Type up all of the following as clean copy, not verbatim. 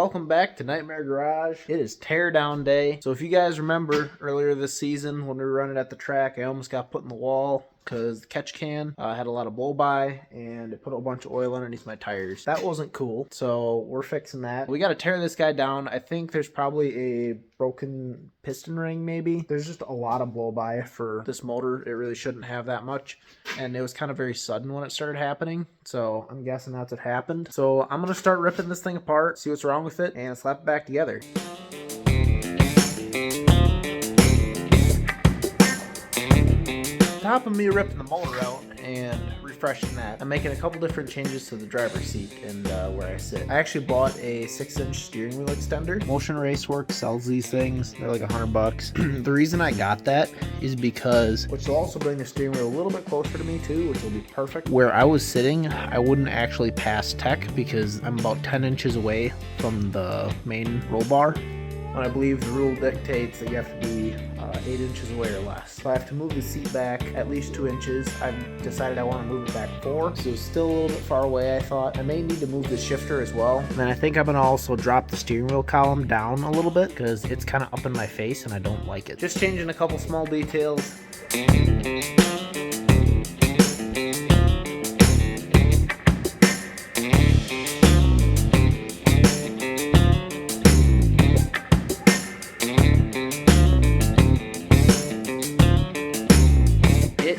welcome back to Nightmare Garage. It is tear down day. So if you guys remember earlier this season when we were running at the track, I almost got put in the wall because the catch can had a lot of blow by and it put a bunch of oil underneath my tires. That wasn't cool, so we're fixing that. We got to tear this guy down. I think there's probably a broken piston ring maybe. There's just a lot of blow by for this motor. It really shouldn't have that much, and it was kind of very sudden when it started happening, so I'm guessing that's what happened. So I'm gonna start ripping this thing apart, see what's wrong with it, and slap it back together. Top of me ripping the motor out and refreshing that, I'm making a couple different changes to the driver's seat and where I sit. I actually bought a 6-inch steering wheel extender. Motion Raceworks sells these things. They're like $100. The reason I got that is because, which will also bring the steering wheel a little bit closer to me too, which will be perfect. Where I was sitting, I wouldn't actually pass tech because I'm about 10 inches away from the main roll bar. And I believe the rule dictates that you have to be 8 inches away or less. So I have to move the seat back at least 2 inches. I've decided I want to move it back 4, so it's still a little bit far away. I thought I may need to move the shifter as well. And then I think I'm going to also drop the steering wheel column down a little bit because it's kind of up in my face and I don't like it. Just changing a couple small details.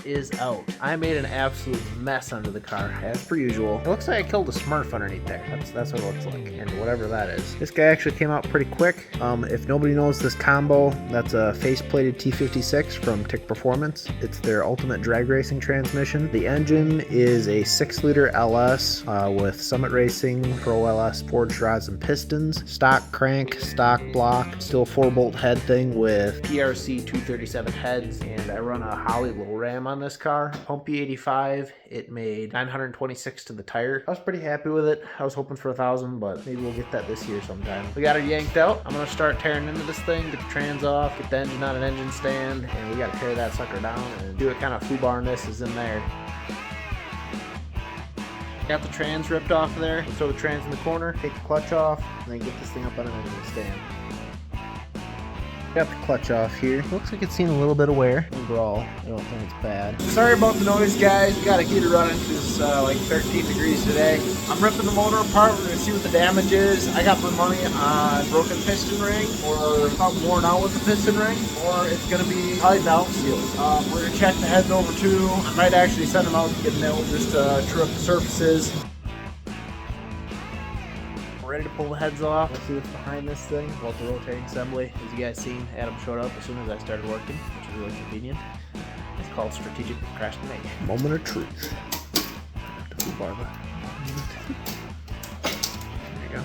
Is out. I made an absolute mess under the car, as per usual. It looks like I killed a Smurf underneath there. That's what it looks like, and whatever that is. This guy actually came out pretty quick. If nobody knows this combo, that's a face-plated T56 from Tick Performance. It's their ultimate drag racing transmission. The engine is a 6-liter LS with Summit Racing Pro LS forged rods and pistons. Stock crank, stock block, still 4-bolt head thing with PRC 237 heads, and I run a Holley low ram on this car. Pumpy 85, it made 926 to the tire. I was pretty happy with it. I was hoping for 1,000, but maybe we'll get that this year sometime. We got it yanked out. I'm gonna start tearing into this thing, get the trans off, get the engine on an engine stand, and we gotta tear that sucker down and do what kind of foobarness is in there. Got the trans ripped off of there. Throw the trans in the corner, take the clutch off, and then get this thing up on an engine stand. Got the clutch off here. Looks like it's seen a little bit of wear. Overall, I don't think it's bad. Sorry about the noise, guys. We got a heater running because it's like 13 degrees today. I'm ripping the motor apart. We're going to see what the damage is. I got my money on broken piston ring or something worn out with the piston ring, or it's going to be probably valve seals. We're going to check the heads over too. I might actually send them out to get milled just to true up the surfaces. Ready to pull the heads off. Let's see what's behind this thing. About the rotating assembly. As you guys seen, Adam showed up as soon as I started working, which is really convenient. It's called strategic procrastination. Moment of truth. Barba. There you go.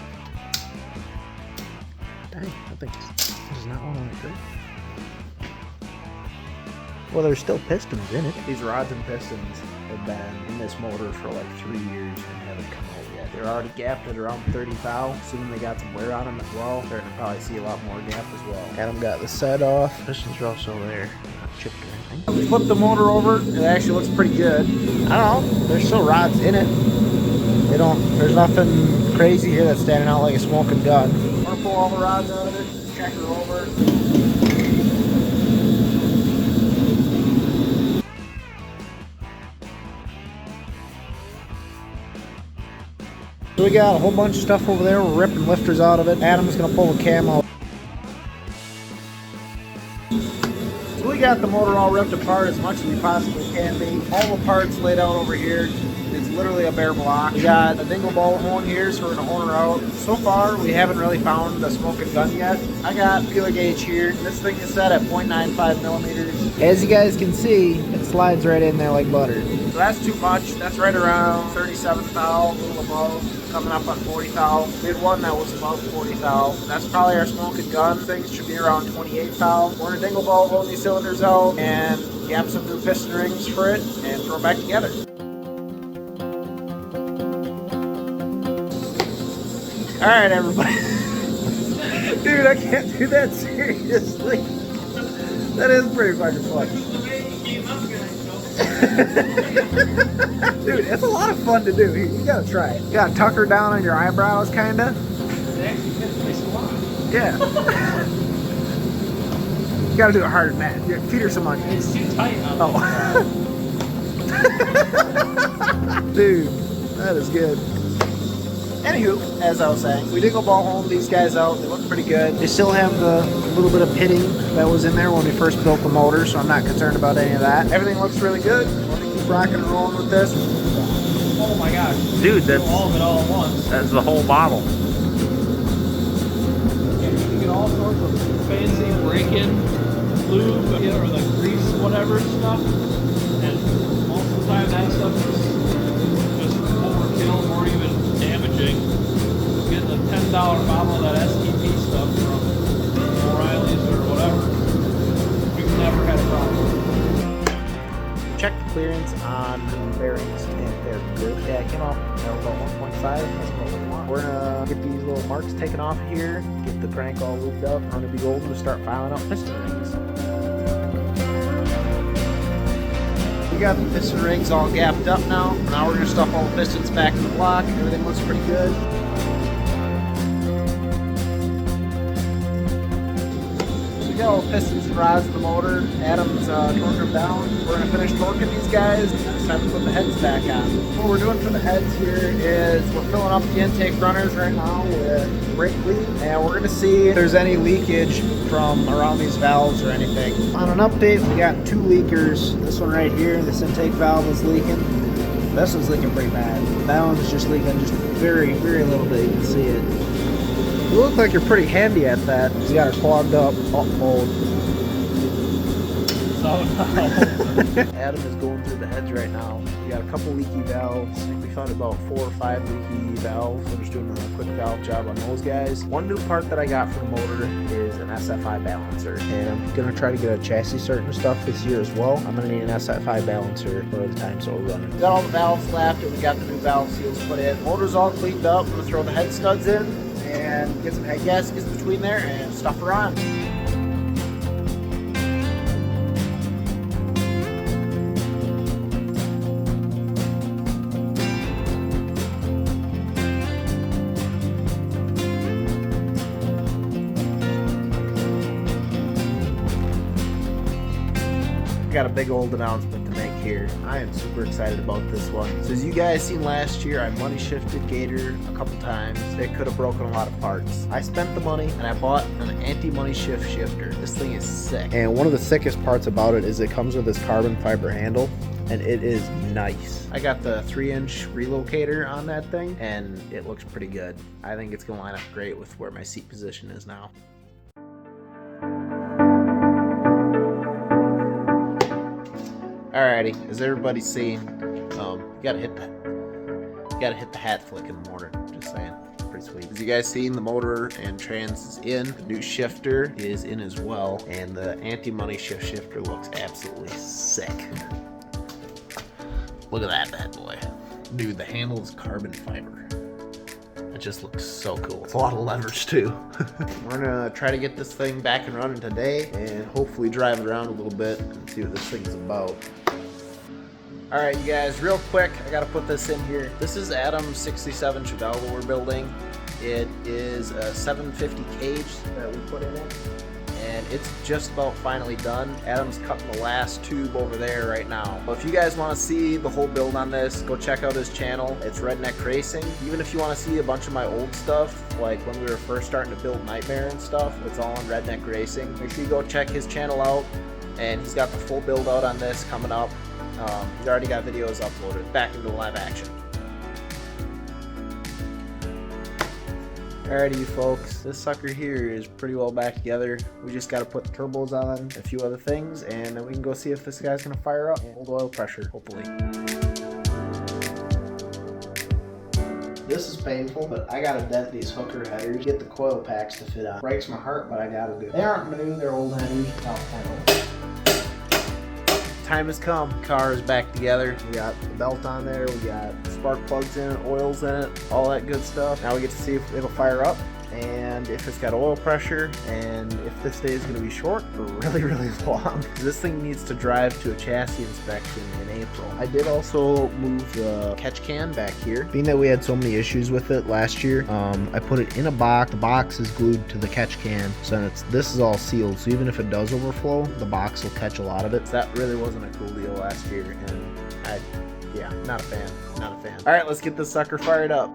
Dang, I think this is not one on it, good. Well, there's still pistons in it. These rods and pistons have been in this motor for like 3 years and haven't come out yet. They're already gapped at around 30 thou. Assuming they got some wear on them as well. They're gonna probably see a lot more gap as well. Adam got the set off. Pistons are also there, not chipped or anything. We flipped the motor over. It actually looks pretty good. I don't know. There's still rods in it. There's nothing crazy here that's standing out like a smoking gun. I'm gonna pull all the rods out of it. Check her over. So we got a whole bunch of stuff over there. We're ripping lifters out of it. Adam's gonna pull the cam out. So we got the motor all ripped apart as much as we possibly can be. All the parts laid out over here. It's literally a bare block. We got a dingle ball hone here, so we're gonna hone her out. So far, we haven't really found the smoking gun yet. I got feeler gauge here. This thing is set at 0.95 millimeters. As you guys can see, it slides right in there like butter. So that's too much. That's right around 37 thou, a little above, coming up on 40 thou. We had one that was above 40 thou. That's probably our smoking gun. Things should be around 28 thou. We're gonna dingle ball hone these cylinders out and gap some new piston rings for it and throw it back together. Alright, everybody. Dude, I can't do that seriously. That is pretty fucking funny. Dude, it's a lot of fun to do. You gotta try it. You gotta tuck her down on your eyebrows, kinda. actually fits nice and long. Yeah. You gotta do it harder than that. Your feet are some onions. It's too tight on Oh. Dude, that is good. Anywho, as I was saying, we did go ball home these guys out. They look pretty good. They still have the little bit of pitting that was in there when we first built the motor, so I'm not concerned about any of that. Everything looks really good. We're gonna keep rocking and rolling with this. Oh my gosh. Dude, that's all of it all at once. That's the whole bottle. Yeah, you can get all sorts of fancy break-in lube, or like grease, whatever stuff. And most of the time that stuff is just overkill or even damaging. Getting a $10 bottle of that STP stuff from O'Reilly's or whatever, we've never had a problem. Check the clearance on the bearings and they're good. Yeah, it came off about 1.5. That's about what we want. We're gonna get these little marks taken off here, get the crank all looped up. I'm gonna be golden to start filing out piston rings. We got the piston rings all gapped up now. Now we're gonna stuff all the pistons back in the block. Everything looks pretty good. We got all the pistons and rods in the motor. Adam's torquing them down. We're going to finish torquing these guys. It's time to put the heads back on. What we're doing for the heads here is we're filling up the intake runners right now with brake bleed. And we're going to see if there's any leakage from around these valves or anything. On an update, we got 2 leakers. This one right here, this intake valve is leaking. This one's leaking pretty bad. That one's just leaking just very, very little bit. You can see it. You look like you're pretty handy at that. You got her clogged up, mode. Adam is going through the heads right now. We got a couple leaky valves. I think we found about 4 or 5 leaky valves. I'm just doing a quick valve job on those guys. One new part that I got for the motor is an SFI balancer. And I'm gonna try to get a chassis certain stuff this year as well. I'm gonna need an SFI balancer for the time so we're running. We got all the valves left and we got the new valve seals put in. Motor's all cleaned up. I'm gonna throw the head studs in and get some head gaskets between there and stuff her on. Got a big old announcement to make here. I am super excited about this one. So as you guys seen last year, I money shifted Gator a couple times. It could have broken a lot of parts. I spent the money and I bought an anti-money shift shifter. This thing is sick. And one of the sickest parts about it is it comes with this carbon fiber handle and it is nice. I got the 3-inch relocator on that thing and it looks pretty good. I think it's gonna line up great with where my seat position is now. Alrighty, as everybody's seen, you gotta hit the hat flick in the morning. Just saying, pretty sweet. As you guys seen, the motor and trans is in. The new shifter is in as well, and the anti-money shift shifter looks absolutely sick. Look at that bad boy, dude. The handle is carbon fiber. It just looks so cool. It's a lot of leverage too. We're gonna try to get this thing back and running today, and hopefully drive it around a little bit and see what this thing's about. Alright you guys, real quick, I gotta put this in here. This is Adam's 67 Chevelle we're building. It is a 750 cage that we put in it, and it's just about finally done. Adam's cutting the last tube over there right now. But if you guys want to see the whole build on this, go check out his channel. It's Redneck Racing. Even if you want to see a bunch of my old stuff, like when we were first starting to build Nightmare and stuff, it's all on Redneck Racing. Make sure you go check his channel out, and he's got the full build out on this coming up. He's already got videos uploaded. Back into live action. Alrighty you folks, this sucker here is pretty well back together. We just got to put the turbos on, a few other things, and then we can go see if this guy's going to fire up and hold oil pressure, hopefully. This is painful, but I got to dent these hooker headers, get the coil packs to fit on. Breaks my heart, but I got to do it. They aren't new, they're old headers. Time has come. Car is back together. We got the belt on there. We got spark plugs in it, oils in it, all that good stuff. Now we get to see if it'll fire up. and if it's got oil pressure, and if this day is going to be short or really, really long. This thing needs to drive to a chassis inspection in April. I did also move the catch can back here. Being that we had so many issues with it last year, I put it in a box. The box is glued to the catch can, so this is all sealed, so even if it does overflow, the box will catch a lot of it. So that really wasn't a cool deal last year, and yeah, not a fan. All right, let's get this sucker fired up.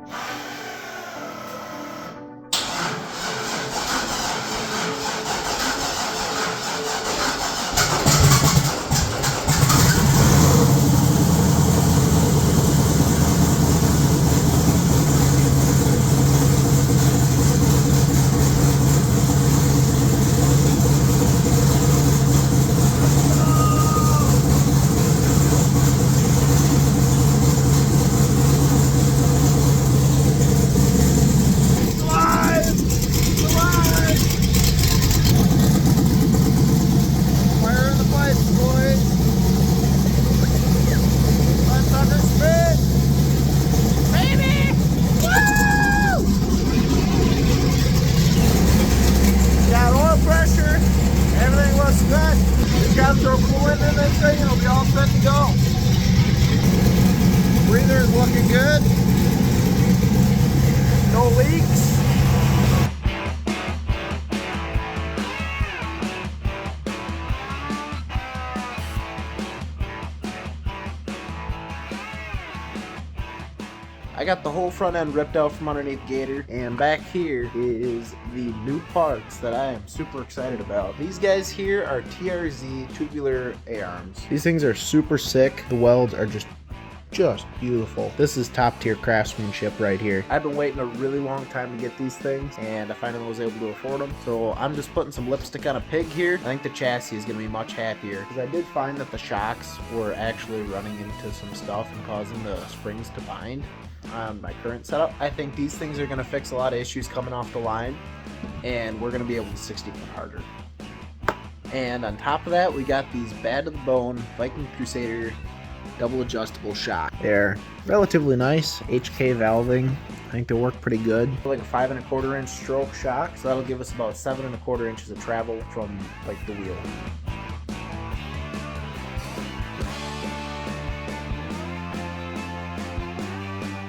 Throw coolant in this thing and it'll be all set to go. Breather is looking good. No leaks. I got the whole front end ripped out from underneath Gator, and back here is the new parts that I am super excited about. These guys here are TRZ tubular A-arms. These things are super sick. The welds are just beautiful. This is top tier craftsmanship right here. I've been waiting a really long time to get these things, and I finally was able to afford them. So I'm just putting some lipstick on a pig here. I think the chassis is going to be much happier, because I did find that the shocks were actually running into some stuff and causing the springs to bind on my current setup. I think these things are going to fix a lot of issues coming off the line, and we're going to be able to 60 foot harder. And on top of that, we got these bad to the bone Viking Crusader double adjustable shock. They're relatively nice HK valving. I think they work pretty good. Like a 5 1/4 inch stroke shock, so that'll give us about 7 1/4 inches of travel from like the wheel.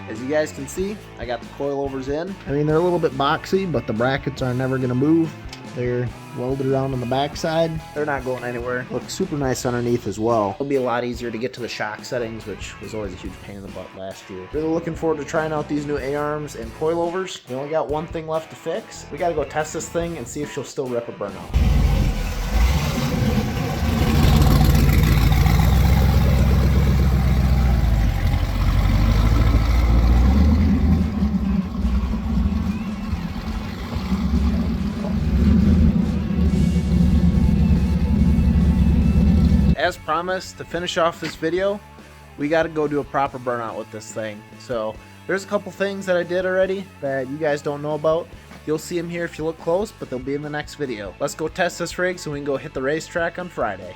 As you guys can see, I got the coilovers in. I mean, they're a little bit boxy, but the brackets are never going to move. They're welded around on the backside. They're not going anywhere. Looks super nice underneath as well. It'll be a lot easier to get to the shock settings, which was always a huge pain in the butt last year. Really looking forward to trying out these new A-arms and coilovers. We only got one thing left to fix. We got to go test this thing and see if she'll still rip a burnout. As promised, to finish off this video, we got to go do a proper burnout with this thing. So there's a couple things that I did already that you guys don't know about. You'll see them here if you look close, but they'll be in the next video. Let's go test this rig so we can go hit the racetrack on Friday.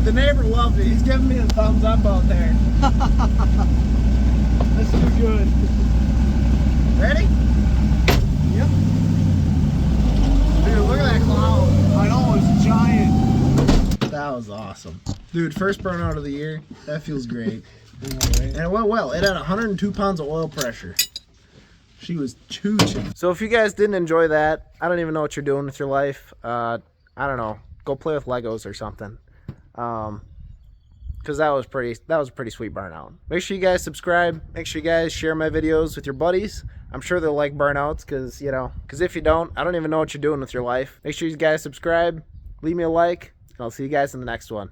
the neighbor loved it. He's giving me a thumbs up out there. That's too good. Ready? Yep. Dude, look at that cloud. I know, it's giant. That was awesome. Dude, first burnout of the year. That feels great. And it went well. It had 102 pounds of oil pressure. She was chooching. So if you guys didn't enjoy that, I don't even know what you're doing with your life. I don't know. Go play with Legos or something. Because that was a pretty sweet burnout. Make sure you guys subscribe. Make sure you guys share my videos with your buddies. I'm sure they'll like burnouts because if you don't, I don't even know what you're doing with your life. Make sure you guys subscribe. Leave me a like. And I'll see you guys in the next one.